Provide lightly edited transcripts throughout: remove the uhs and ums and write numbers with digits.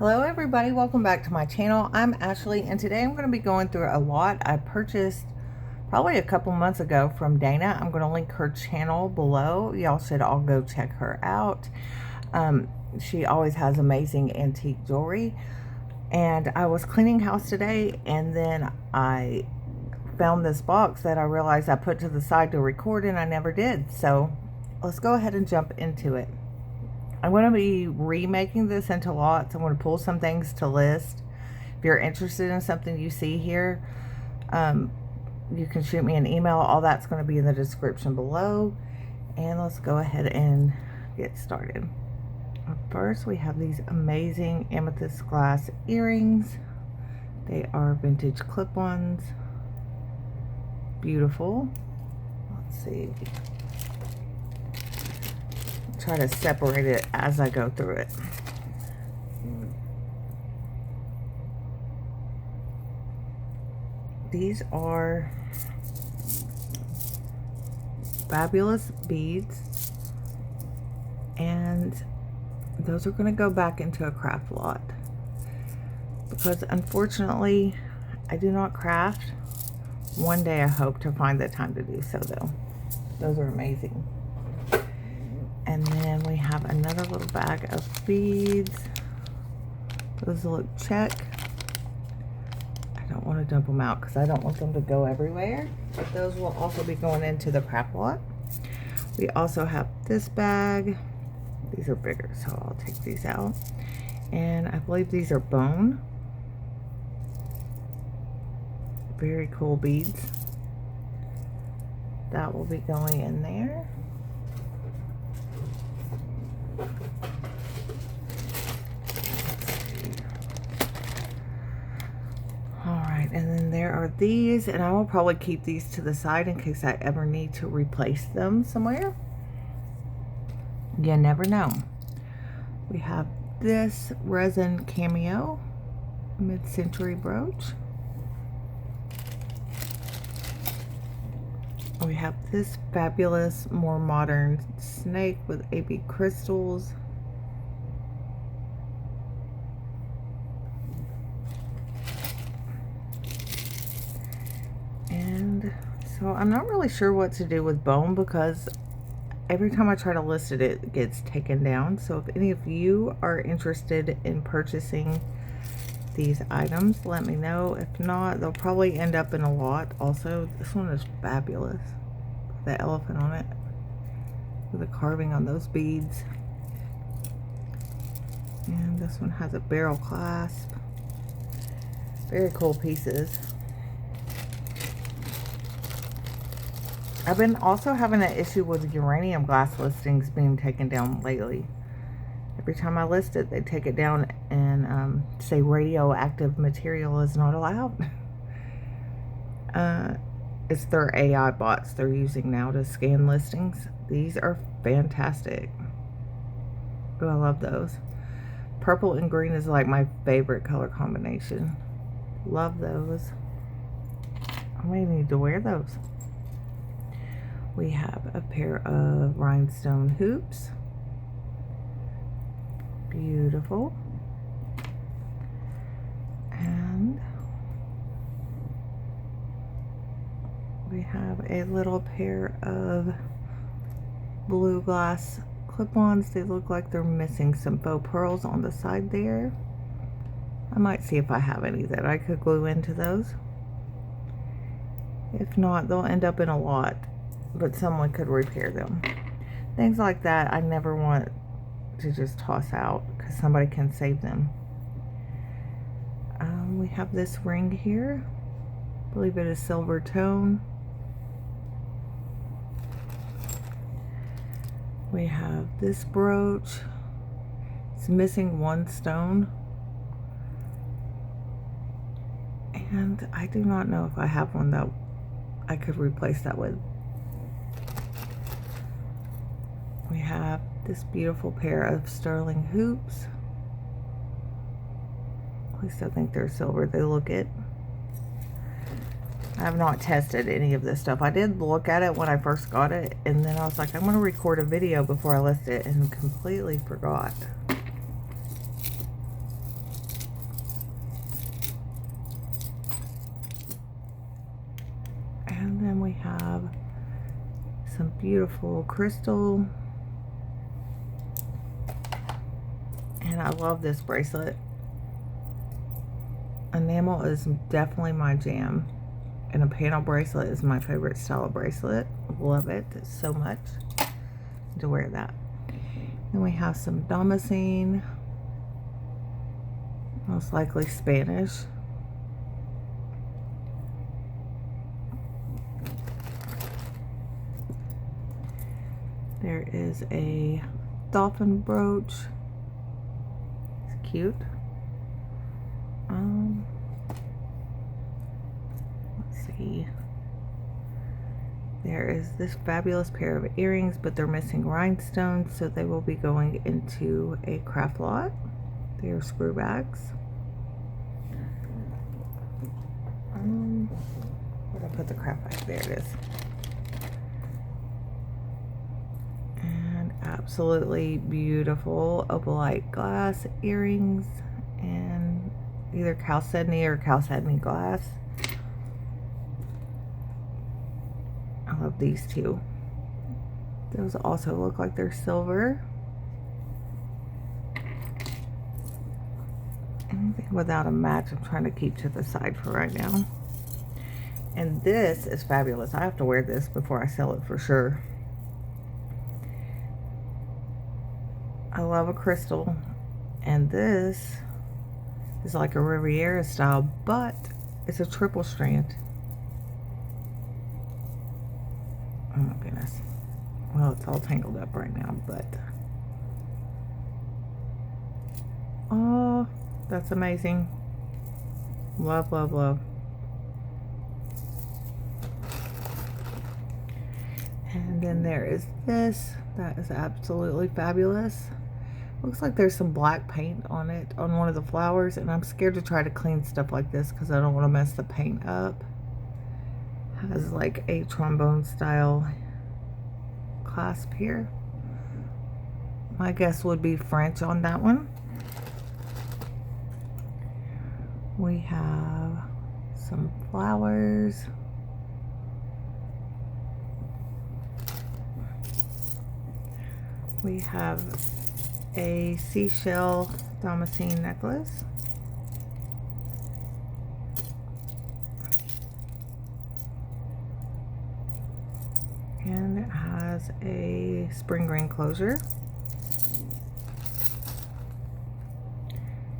Hello everybody, welcome back to my channel. I'm Ashley and today I'm going to be going through a lot I purchased probably a couple months ago from Dana. I'm going to link her channel below. Y'all should all go check her out. She always has amazing antique jewelry. And I was cleaning house today and then I found this box that I realized I put to the side to record and I never did. So let's go ahead and jump into it. I'm going to be remaking this into lots. I'm going to pull some things to list. If you're interested in something you see here, you can shoot me an email. All that's going to be in the description below. And let's go ahead and get started. First, we have these amazing amethyst glass earrings. They are vintage clip-ons. Beautiful. Let's see. Try to separate it as I go through it. These are fabulous beads, and those are going to go back into a craft lot because unfortunately I do not craft. One day I hope to find the time to do so though. Those are amazing. And then we have another little bag of beads. Those look check. I don't want to dump them out because I don't want them to go everywhere. But those will also be going into the craft lot. We also have this bag. These are bigger, so I'll take these out. And I believe these are bone. Very cool beads. That will be going in there. Alright, and then there are these, and I will probably keep these to the side in case I ever need to replace them somewhere. You never know. We have this resin Cameo mid-century brooch. We have this fabulous, more modern snake with AB crystals. And so I'm not really sure what to do with bone because every time I try to list it, it gets taken down. So if any of you are interested in purchasing these items, let me know. If not, they'll probably end up in a lot. Also, this one is fabulous. The elephant on it with the carving on those beads. And this one has a barrel clasp. Very cool pieces. I've been also having an issue with uranium glass listings being taken down lately. Every time I list it, they take it down and say radioactive material is not allowed. It's their AI bots they're using now to scan listings. These are fantastic. Oh, I love those. Purple and green is like my favorite color combination. Love those. I may need to wear those. We have a pair of rhinestone hoops. Beautiful. And we have a little pair of blue glass clip-ons. They look like they're missing some faux pearls on the side there. I might see if I have any that I could glue into those. If not, they'll end up in a lot, but someone could repair them. Things like that I never want to just toss out because somebody can save them. We have this ring here. I believe it is silver tone. We have this brooch. It's missing one stone. And I do not know if I have one that I could replace that with. We have this beautiful pair of sterling hoops. At least I think they're silver. They look it. I have not tested any of this stuff. I did look at it when I first got it, and then I was like, I'm going to record a video before I list it, and completely forgot. have some beautiful crystal. And I love this bracelet. Enamel is definitely my jam. And a panel bracelet is my favorite style of bracelet. Love it so much to wear that. Then we have some damascene, most likely Spanish. There is a dolphin brooch. It's cute. Let's see. There is this fabulous pair of earrings, but they're missing rhinestones, so they will be going into a craft lot. They are screw bags. Where did I put the craft bag? There it is. And absolutely beautiful opalite glass earrings, and either chalcedony or chalcedony glass. I love these two. Those also look like they're silver. Anything without a match I'm trying to keep to the side for right now. And this is fabulous. I have to wear this before I sell it for sure. I love a crystal, and this is like a Riviera style, but it's a triple strand. Oh my goodness. Well, it's all tangled up right now, but oh, that's amazing. Love, love, love. And then there is this. That is absolutely fabulous. Looks like there's some black paint on it, on one of the flowers, and I'm scared to try to clean stuff like this because I don't want to mess the paint up. Has like a trombone style clasp here. My guess would be French on that one. We have some flowers. We have a seashell damascene necklace. And it has a spring ring closure.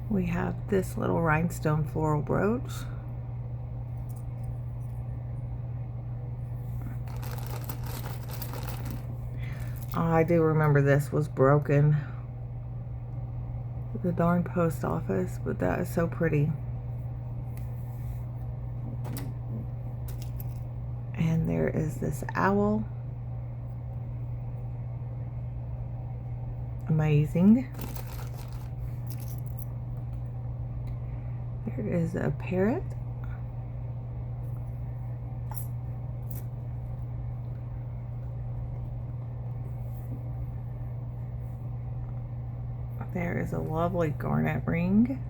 We have this little rhinestone floral brooch. I do remember this was broken at the darn post office, but that is so pretty. And there is this owl. Amazing. There is a parrot. There is a lovely garnet ring.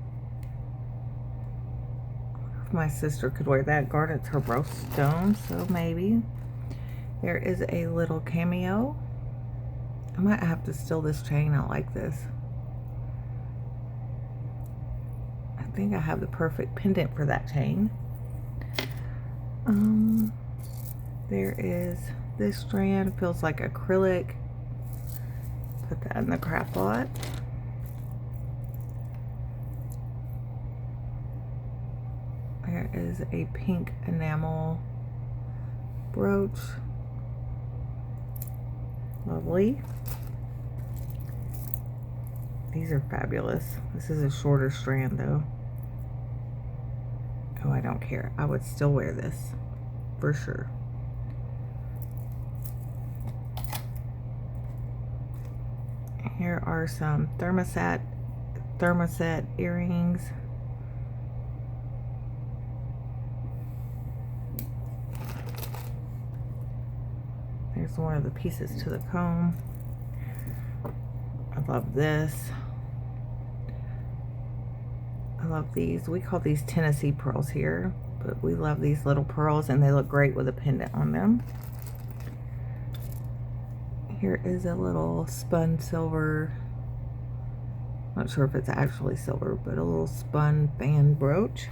If my sister could wear that. Garnet's her birthstone, so maybe. There is a little cameo. I might have to steal this chain. I like this. I think I have the perfect pendant for that chain. There is this strand. Feels like acrylic. Put that in the craft lot. There is a pink enamel brooch. Lovely. These are fabulous. This is a shorter strand though. Oh, I don't care. I would still wear this for sure. Here are some thermoset earrings. There's one of the pieces to the comb. I love this. I love these. We call these Tennessee pearls here, But we love these little pearls, and they look great with a pendant on them. Here is a little spun silver, not sure if it's actually silver, but a little spun fan brooch.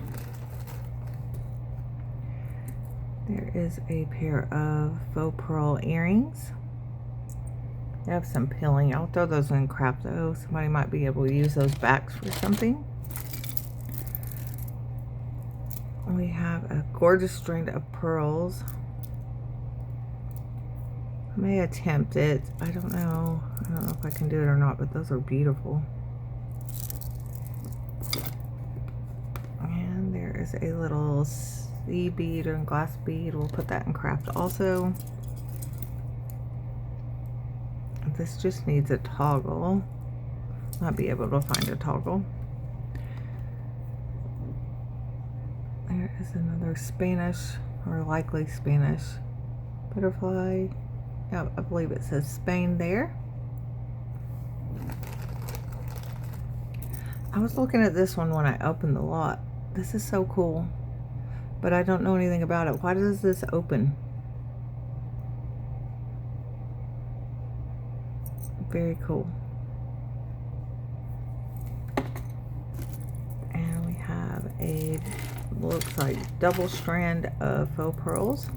There is a pair of faux pearl earrings. They have some peeling. I'll throw those in crap though. Somebody might be able to use those backs for something. We have a gorgeous string of pearls. I may attempt it. I don't know if I can do it or not, but those are beautiful. And there is a little sea bead and glass bead. We'll put that in craft also. This just needs a toggle. Might be able to find a toggle. There is another Spanish, or likely Spanish, butterfly. Yeah, I believe it says Spain there. I was looking at this one when I opened the lot. This is so cool, but I don't know anything about it. Why does this open? Very cool. And we have a, looks like double strand of faux pearls.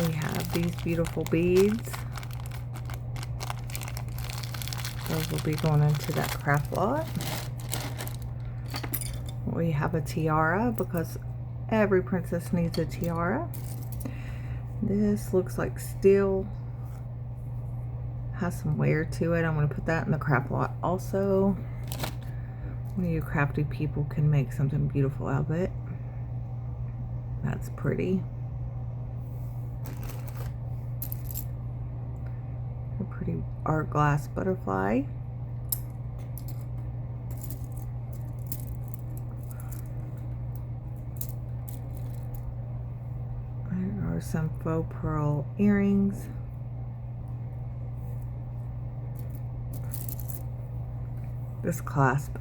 We have these beautiful beads. Those will be going into that craft lot. We have a tiara because every princess needs a tiara. This looks like steel. Has some wear to it. I'm going to put that in the craft lot also. One of you crafty people can make something beautiful out of it. That's pretty. A pretty art glass butterfly. There are some faux pearl earrings. This clasp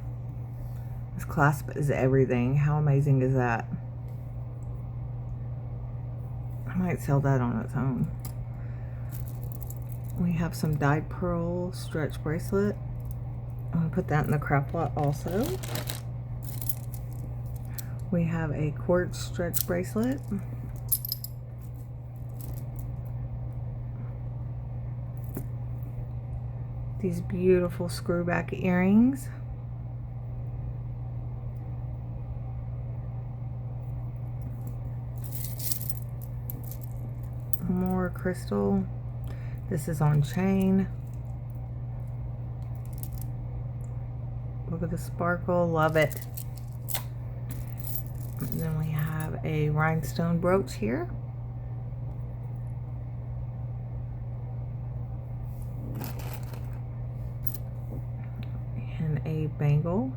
is everything. How amazing is that? I might sell that on its own. We have some dyed pearl stretch bracelet. I'm going to put that in the craft lot also. We have a quartz stretch bracelet. These beautiful screwback earrings. More crystal. This is on chain. Look at the sparkle, love it. And then we have a rhinestone brooch here. And a bangle.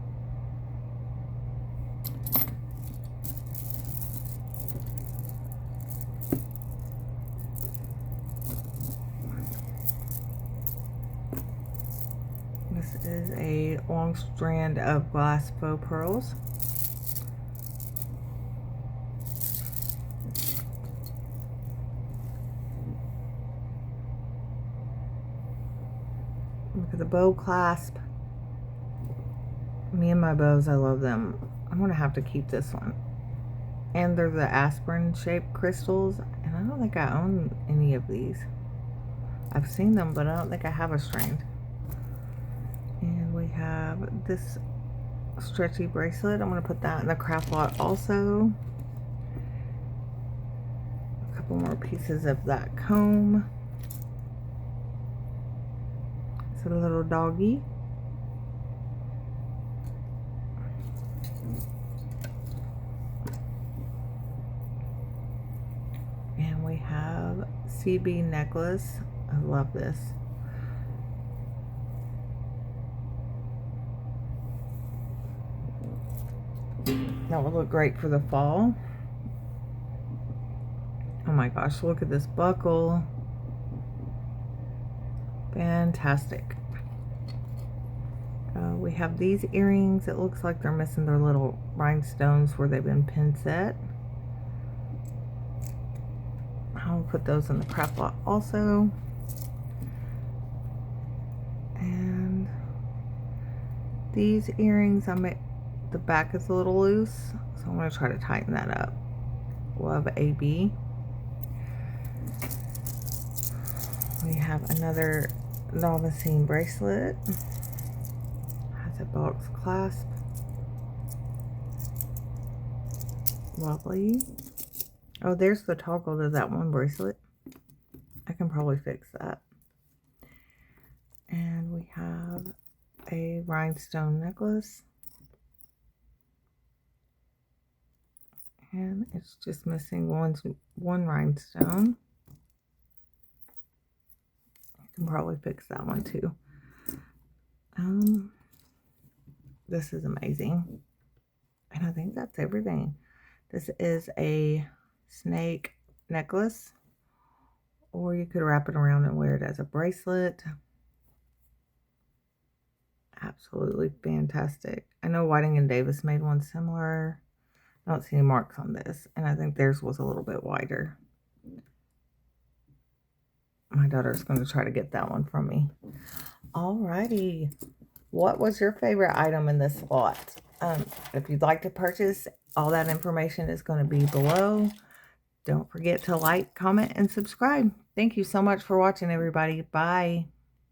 This is a long strand of glass faux pearls. Look at the bow clasp. Me and my bows, I love them. I'm gonna have to keep this one. And they're the aspirin shaped crystals, and I don't think I own any of these. I've seen them, but I don't think I have a strand. And we have this stretchy bracelet. I'm gonna put that in the craft lot also. A couple more pieces of that comb. It's a little doggy. And we have CB necklace. I love this. That would look great for the fall. Oh my gosh, look at this buckle. Fantastic. We have these earrings. It looks like they're missing their little rhinestones where they've been pin set. I'll put those in the craft lot also. And these earrings, the back is a little loose, so I'm going to try to tighten that up. Love AB. We have another Novacine bracelet. Has a box clasp. Lovely. Oh, there's the toggle to that one bracelet. I can probably fix that. And we have a rhinestone necklace. And it's just missing one rhinestone. I can probably fix that one too. This is amazing. And I think that's everything. This is a snake necklace, or you could wrap it around and wear it as a bracelet. Absolutely fantastic. I know Whiting and Davis made one similar. I don't see any marks on this, and I think theirs was a little bit wider. My daughter's going to try to get that one from me. Alrighty. What was your favorite item in this lot? If you'd like to purchase, all that information is going to be below. Don't forget to like, comment, and subscribe. Thank you so much for watching, everybody. Bye.